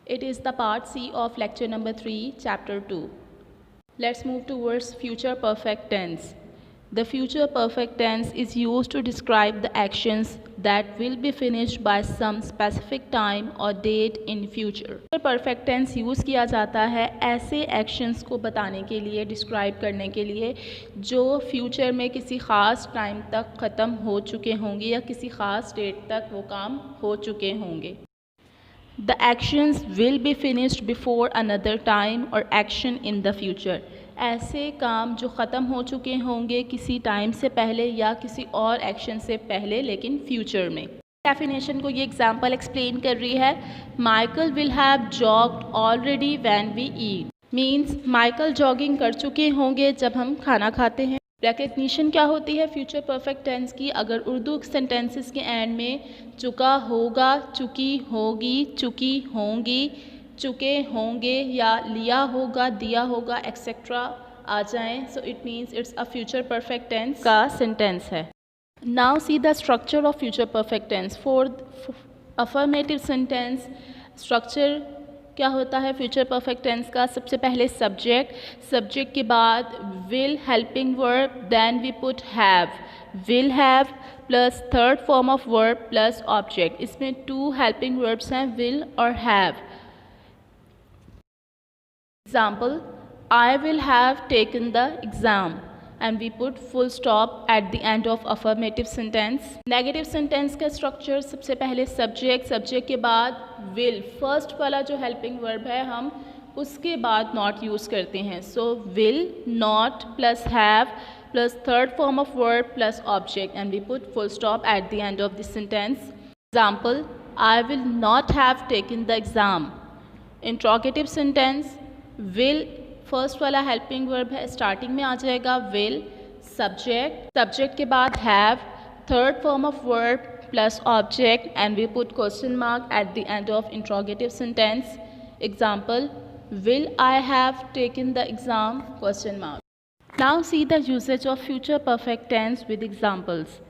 It is the part C of lecture number 3, chapter 2. Let's move towards future perfect tense. The future perfect tense is used to describe the actions that will be finished by some specific time or date in future. Future perfect tense use किया जाता है ऐसे actions को बताने के लिए, describe करने के लिए जो future में किसी ख़ास टाइम तक ख़त्म हो चुके होंगे या किसी ख़ास डेट तक वो काम हो चुके होंगे. The actions will be finished before another time or action in the future. ऐसे काम जो ख़त्म हो चुके होंगे किसी टाइम से पहले या किसी और एक्शन से पहले लेकिन फ्यूचर में. डेफिनेशन को ये एग्जांपल एक्सप्लेन कर रही है. Michael will have jogged already when we eat. Means Michael jogging कर चुके होंगे जब हम खाना खाते हैं. रिकग्निशन क्या होती है फ्यूचर परफेक्ट टेंस की? अगर उर्दू सेंटेंसेस के एंड में चुका होगा, चुकी होगी, चुकी होंगी, चुके होंगे या लिया होगा, दिया होगा एक्सेट्रा आ जाएं, so it means it's a future perfect tense का सेंटेंस है. Now see the structure of future perfect tense. For affirmative sentence structure क्या होता है फ्यूचर परफेक्ट टेंस का? सबसे पहले सब्जेक्ट के बाद will helping verb, then we put have. Will have plus third form of verb plus object. इसमें 2 helping verbs हैं, विल और have. Example, I will have taken the exam and we put full stop at the end of affirmative sentence. Negative sentence का structure सबसे पहले subject के बाद will. First वाला जो helping verb है हम उसके बाद not यूज़ करते हैं. So will, not plus have plus third form of verb plus object and we put full stop at the end of the sentence. Example, I will not have taken the exam. Interrogative sentence will first वाला helping verb है, starting में आ जाएगा will. Subject के बाद have, third form of verb plus object and we put question mark at the end of interrogative sentence. Example, will I have taken the exam question mark. Now see the usage of future perfect tense with examples.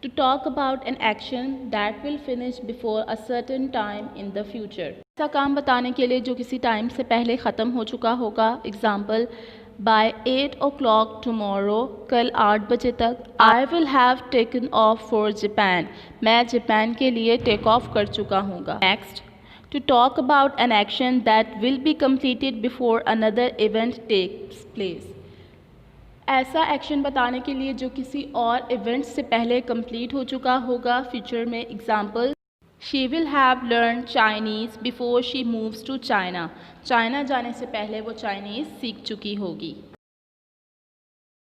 To talk about an action that will finish before a certain time in the future. ऐसा काम बताने के लिए जो किसी time से पहले ख़त्म हो चुका होगा. एग्जाम्पल, by 8 o'clock tomorrow, कल 8 बजे तक, I will have taken off for Japan. मैं जापान के लिए टेक ऑफ कर चुका हूँगा. Next, to talk about an action that will be completed before another event takes place. ऐसा एक्शन बताने के लिए जो किसी और इवेंट से पहले कंप्लीट हो चुका होगा फ्यूचर में. Example, she will have learn Chinese before she moves to China. China जाने से पहले वो चाइनीज़ सीख चुकी होगी.